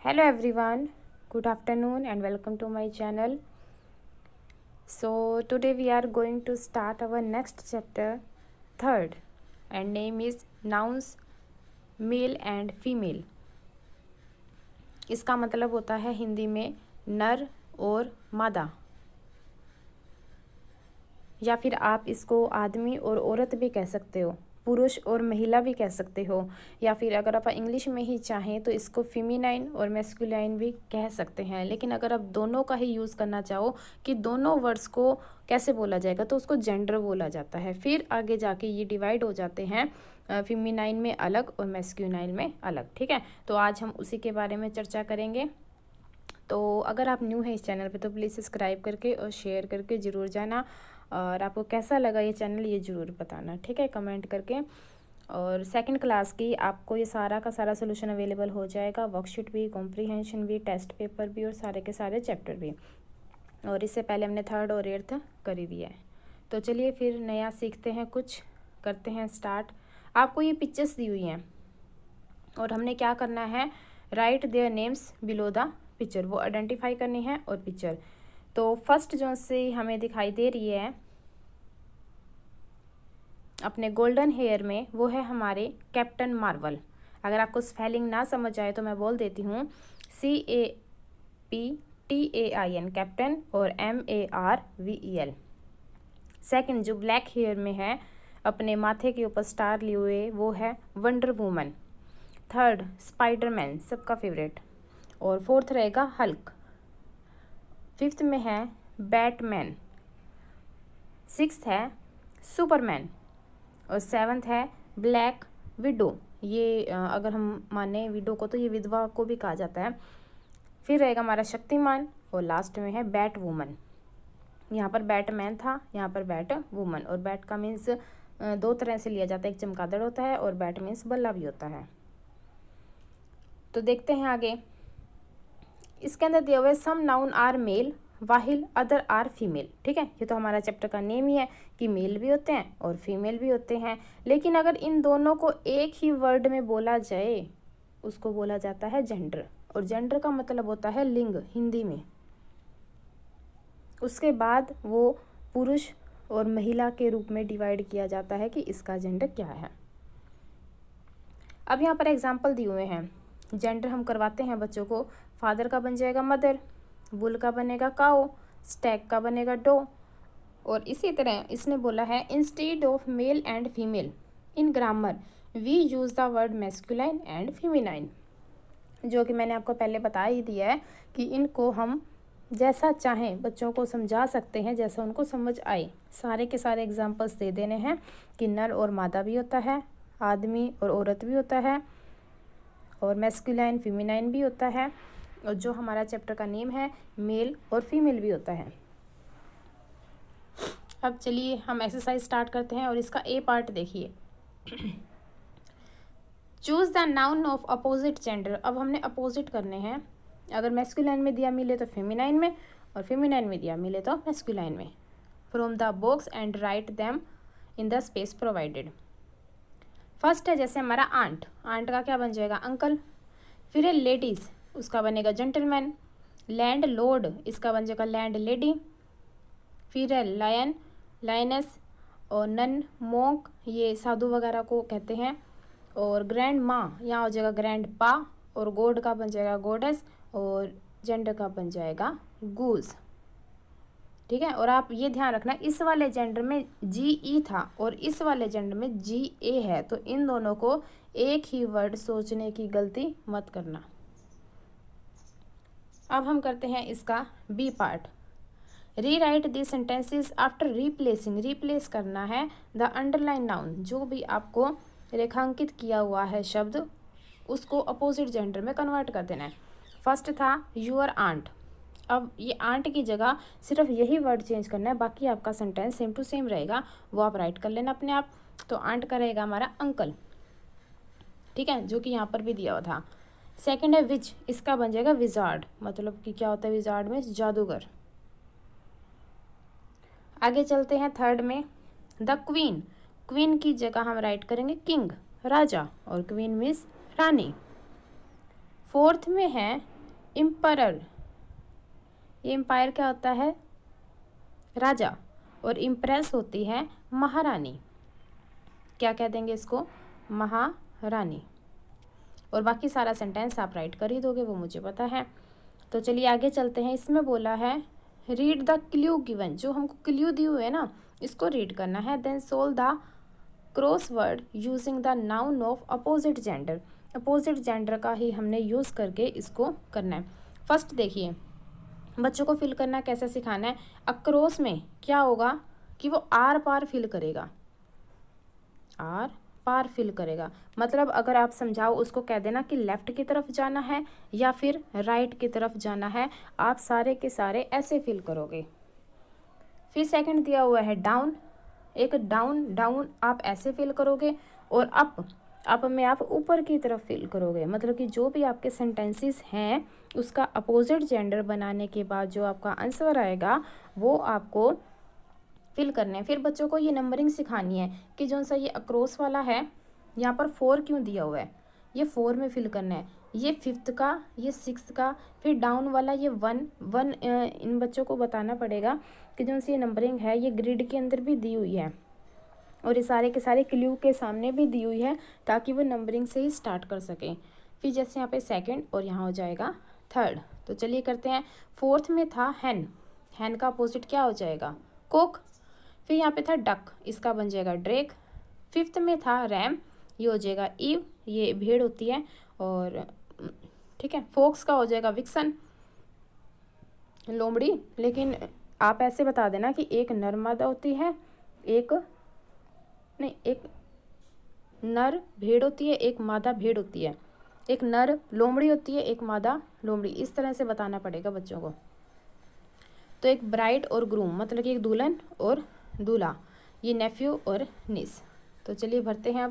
Hello everyone, good afternoon and welcome to my channel. So today we are going to start our next chapter, third, and name is nouns male and female. इसका मतलब होता है हिंदी में नर और मादा, या फिर आप इसको आदमी और औरत भी कह सकते हो, पुरुष और महिला भी कह सकते हो, या फिर अगर आप इंग्लिश में ही चाहें तो इसको फेमिनाइन और मैस्कुलाइन भी कह सकते हैं। लेकिन अगर आप दोनों का ही यूज़ करना चाहो कि दोनों वर्ड्स को कैसे बोला जाएगा तो उसको जेंडर बोला जाता है। फिर आगे जाके ये डिवाइड हो जाते हैं फेमिनाइन में अलग और मैस्कुलाइन में अलग। ठीक है, तो आज हम उसी के बारे में चर्चा करेंगे। तो अगर आप न्यू हैं इस चैनल पे तो प्लीज़ सब्सक्राइब करके और शेयर करके ज़रूर जाना, और आपको कैसा लगा ये चैनल ये ज़रूर बताना, ठीक है, कमेंट करके। और सेकंड क्लास की आपको ये सारा का सारा सोल्यूशन अवेलेबल हो जाएगा, वर्कशीट भी, कॉम्प्रीहेंशन भी, टेस्ट पेपर भी और सारे के सारे चैप्टर भी। और इससे पहले हमने थर्ड और एट्थ कर ही दिया है। तो चलिए फिर नया सीखते हैं, कुछ करते हैं स्टार्ट। आपको ये पिक्चर्स दी हुई हैं और हमने क्या करना है, right their names below the picture, वो आइडेंटिफाई करनी है। और पिक्चर तो फर्स्ट जो से हमें दिखाई दे रही है अपने गोल्डन हेयर में, वो है हमारे कैप्टन मार्वल। अगर आपको स्पेलिंग ना समझ आए तो मैं बोल देती हूँ, CAPTAIN कैप्टन और MARVEL। सेकंड जो ब्लैक हेयर में है, अपने माथे के ऊपर स्टार लिए हुए, वो है वंडर वूमन। थर्ड स्पाइडरमैन, सबका फेवरेट। और फोर्थ रहेगा हल्क। फिफ्थ में है बैटमैन। सिक्स्थ है सुपरमैन। और सेवन्थ है ब्लैक विडो। ये अगर हम माने विडो को तो ये विधवा को भी कहा जाता है। फिर रहेगा हमारा शक्तिमान और लास्ट में है बैट वूमन। यहाँ पर बैटमैन था, यहाँ पर बैट वूमन। और बैट का मीन्स दो तरह से लिया जाता है, एक चमगादड़ होता है और बैट मीन्स बल्ला भी होता है। तो देखते हैं आगे। इसके अंदर दिया हुआ है some noun are male while other are female. ठीक है, ये तो हमारा चैप्टर का नेम ही है कि मेल भी होते हैं और फीमेल भी होते हैं। लेकिन अगर इन दोनों को एक ही वर्ड में बोला जाए उसको बोला जाता है जेंडर। और जेंडर का मतलब होता है लिंग हिंदी में। उसके बाद वो पुरुष और महिला के रूप में डिवाइड किया जाता है कि इसका जेंडर क्या है। अब यहाँ पर एग्जाम्पल दिए हुए हैं, जेंडर हम करवाते हैं बच्चों को। फादर का बन जाएगा मदर, बुल का बनेगा काओ, स्टैग का बनेगा डो। और इसी तरह इसने बोला है instead of male and female in grammar we use the word masculine and feminine, जो कि मैंने आपको पहले बता ही दिया है कि इनको हम जैसा चाहें बच्चों को समझा सकते हैं, जैसा उनको समझ आए। सारे के सारे एग्जाम्पल्स दे देने हैं कि नर और मादा भी होता है, आदमी और औरत भी होता है, और मैस्कुलाइन फेमिनाइन भी होता है, और जो हमारा चैप्टर का नेम है मेल और फीमेल भी होता है। अब चलिए हम एक्सरसाइज स्टार्ट करते हैं और इसका ए पार्ट देखिए। Choose the noun of opposite gender. अब हमने अपोजिट करने हैं। अगर मैस्कुलाइन में दिया मिले तो फेमिनाइन में, और फेमिनाइन में दिया मिले तो मैस्कुलाइन में। From the box and write them in the space provided. First है जैसे हमारा आंट, आंट का क्या बन जाएगा अंकल। फिर है लेडीज़, उसका बनेगा जेंटलमैन। लैंड लॉर्ड, इसका बन जाएगा लैंड लेडी। फिर है लायन, लायनेस। और नन मोंक, ये साधु वगैरह को कहते हैं। और ग्रैंड माँ, यहाँ हो जाएगा ग्रैंड पा। और गॉड का बन जाएगा गॉडेस। और जेंडर का बन जाएगा गूज। ठीक है, और आप ये ध्यान रखना इस वाले जेंडर में GE था और इस वाले जेंडर में GA है, तो इन दोनों को एक ही वर्ड सोचने की गलती मत करना। अब हम करते हैं इसका B part. Rewrite the sentences after replacing. Replace करना है द अंडरलाइन नाउन, जो भी आपको रेखांकित किया हुआ है शब्द उसको अपोजिट जेंडर में कन्वर्ट कर देना है। फर्स्ट था यूअर आंट। अब ये आंट की जगह सिर्फ यही वर्ड चेंज करना है, बाकी आपका सेंटेंस सेम टू सेम रहेगा, वो आप राइट कर लेना अपने आप। तो आंट का रहेगा हमारा अंकल, ठीक है, जो कि यहाँ पर भी दिया हुआ था। सेकंड है विच, इसका बन जाएगा विजार्ड, मतलब कि क्या होता है विजार्ड में, जादूगर। आगे चलते हैं थर्ड में द क्वीन। क्वीन की जगह हम राइट करेंगे किंग, राजा, और क्वीन मीन्स रानी। फोर्थ में है एम्परर, ये एम्पायर क्या होता है? राजा। और इम्प्रेस होती है महारानी। क्या कह देंगे इसको? महारानी। और बाकी सारा सेंटेंस आप राइट कर ही दोगे, वो मुझे पता है। तो चलिए आगे चलते हैं। इसमें बोला है रीड द क्लू गिवन, जो हमको क्लू दी हुए है ना, इसको रीड करना है। Then solve the crossword using the noun of opposite gender, opposite gender का ही हमने यूज़ करके इसको करना है। फर्स्ट देखिए, बच्चों को फिल करना कैसे सिखाना है। अक्रॉस में क्या होगा कि वो आर पार फिल करेगा, आर पार फिल करेगा। मतलब अगर आप समझाओ उसको कह देना कि लेफ़्ट की तरफ जाना है या फिर राइट की तरफ जाना है, आप सारे के सारे ऐसे फिल करोगे। फिर सेकंड दिया हुआ है डाउन, एक डाउन, डाउन आप ऐसे फिल करोगे। और अप में आप ऊपर की तरफ फिल करोगे। मतलब कि जो भी आपके सेंटेंसेस हैं उसका अपोजिट जेंडर बनाने के बाद जो आपका आंसर आएगा वो आपको फिल करने हैं। फिर बच्चों को ये नंबरिंग सिखानी है कि जो सा ये अक्रॉस वाला है यहाँ पर 4 क्यों दिया हुआ है, ये 4 में फिल करना है। ये 5th का, ये 6th का, फिर डाउन वाला ये 1 इन बच्चों को बताना पड़ेगा कि जो सी ये नंबरिंग है ये ग्रिड के अंदर भी दी हुई है और ये सारे के सारे क्लू के सामने भी दी हुई है ताकि वो नंबरिंग से ही स्टार्ट कर सकें। फिर जैसे यहाँ पे सेकंड और यहाँ हो जाएगा थर्ड। तो चलिए करते हैं। 4th में था हैन, हैन का अपोजिट क्या हो जाएगा? कोक। फिर यहाँ पे था डक, इसका बन जाएगा ड्रेक। 5th में था रैम, ये हो जाएगा ईव, ये भेड़ होती है। और ठीक है, फोक्स का हो जाएगा विक्सन, लोमड़ी। लेकिन आप ऐसे बता देना कि एक नर मादा होती है, एक नर भेड़ होती है, एक मादा भेड़ होती है, एक नर लोमड़ी होती है, एक मादा लोमड़ी। इस तरह से बताना पड़ेगा बच्चों को। तो एक ब्राइड और ग्रूम, मतलब कि एक दुल्हन और दूल्हा, ये नेफ्यू और निस। तो चलिए भरते हैं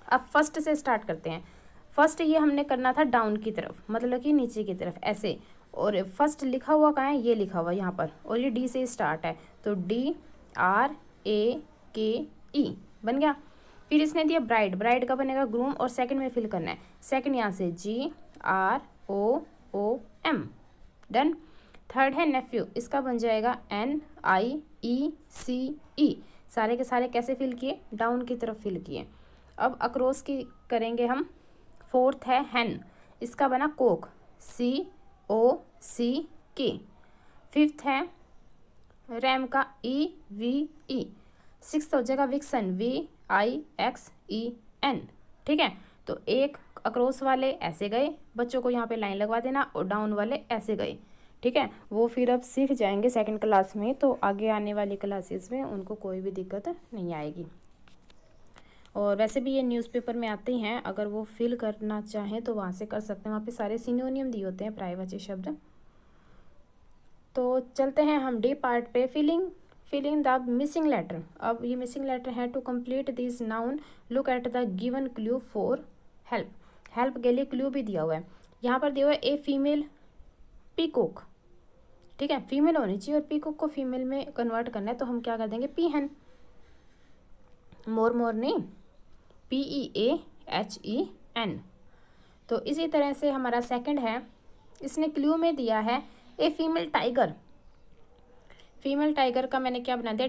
अब फर्स्ट से स्टार्ट करते हैं। फर्स्ट ये हमने करना था डाउन की तरफ, मतलब कि नीचे की तरफ ऐसे। और फर्स्ट लिखा हुआ कहाँ है? ये लिखा हुआ यहाँ पर, और ये डी से स्टार्ट है तो DRAKE बन गया। फिर इसने दिया ब्राइड, ब्राइड का बनेगा ग्रूम और सेकंड में फिल करना है। सेकंड यहाँ से GROOM, डन। थर्ड है नेफ्यू, इसका बन जाएगा NIECE। सारे के सारे कैसे फिल किए? डाउन की तरफ फिल किए। अब अक्रॉस की करेंगे हम। 4th है हैन, इसका बना कोक, COCK। 5th है रैम का EVE। 6th हो जाएगा विक्सन, VIXEN। ठीक है, तो एक अक्रॉस वाले ऐसे गए, बच्चों को यहाँ पे लाइन लगवा देना, और डाउन वाले ऐसे गए। ठीक है, वो फिर अब सीख जाएंगे सेकंड क्लास में, तो आगे आने वाली क्लासेस में उनको कोई भी दिक्कत नहीं आएगी। और वैसे भी ये न्यूज़पेपर में आते हैं, अगर वो फिल करना चाहें तो वहाँ से कर सकते हैं, वहाँ पे सारे सिनोनियम दिए होते हैं, पर्यायवाची शब्द। तो चलते हैं हम डी पार्ट पे, फिलिंग द मिसिंग लेटर। अब ये मिसिंग लेटर है। To complete this noun look at the given clue for help, help के लिए क्लू भी दिया हुआ है। यहाँ पर दिया हुआ है ए फीमेल पीकॉक। ठीक है, फीमेल होनी चाहिए और पीकॉक को फीमेल में कन्वर्ट करना है, तो हम क्या कर देंगे? पीहन। मोर नहीं, PEAHEN। तो इसी तरह से हमारा सेकंड है, इसने क्लू में दिया है a female tiger. Female tiger का मैंने क्या बना दिया?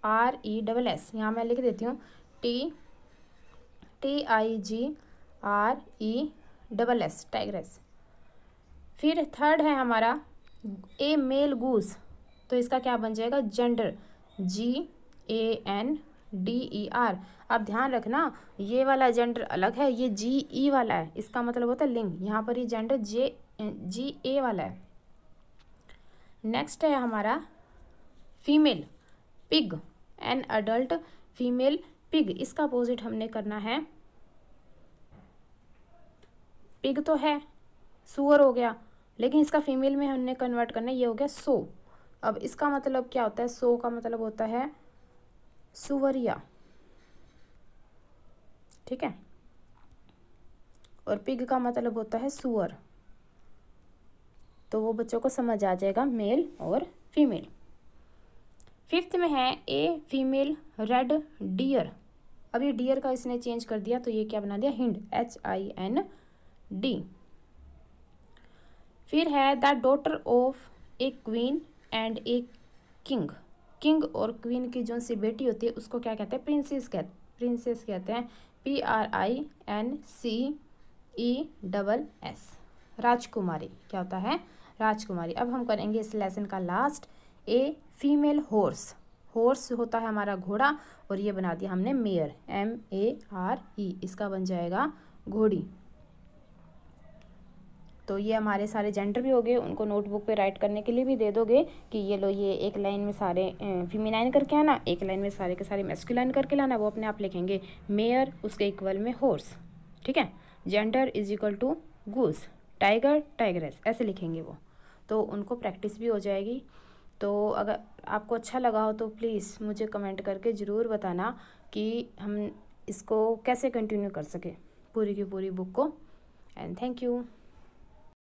TIGRESS। यहाँ मैं लिख देती हूँ TIGRESS, टाइग्रेस। फिर थर्ड है हमारा ए मेल गूस, तो इसका क्या बन जाएगा? Gender, GANDER। अब ध्यान रखना, ये वाला जेंडर अलग है, ये GE वाला है, इसका मतलब होता है लिंग। यहाँ पर ये जेंडर GA वाला है। नेक्स्ट है हमारा female pig, an adult female pig. इसका अपोजिट हमने करना है, पिग तो है, सुअर हो गया, लेकिन इसका फीमेल में हमने कन्वर्ट करना है, ये हो गया सो। अब इसका मतलब क्या होता है? सो का मतलब होता है सुवरिया। ठीक है, और पिग का मतलब होता है सुअर। तो वो बच्चों को समझ आ जाएगा, मेल और फीमेल। 5th में है ए फीमेल रेड डियर। अब ये डियर का इसने चेंज कर दिया तो ये क्या बना दिया, हिंड, HIND। फिर है the daughter of A queen and a king. King और क्वीन की जो सी बेटी होती है उसको क्या कहते हैं, प्रिंसेस कहते हैं, PRINCESS, राजकुमारी। क्या होता है, राजकुमारी। अब हम करेंगे इस लेसन का last, a female horse. Horse होता है हमारा घोड़ा, और ये बना दिया हमने मेयर, MARE, इसका बन जाएगा घोड़ी। तो ये हमारे सारे जेंडर भी हो गए, उनको नोटबुक पे राइट करने के लिए भी दे दोगे कि ये लो, ये एक लाइन में सारे फीमेनाइन करके आना, एक लाइन में सारे के सारे मैस्कुलाइन करके लाना, वो अपने आप लिखेंगे। मेयर उसके इक्वल में हॉर्स, ठीक है। Gender is equal to goose, tiger tigress, ऐसे लिखेंगे वो। तो उनको प्रैक्टिस भी हो जाएगी। तो अगर आपको अच्छा लगा हो तो प्लीज़ मुझे कमेंट करके ज़रूर बताना कि हम इसको कैसे कंटिन्यू कर सके पूरी की पूरी बुक को। And thank you.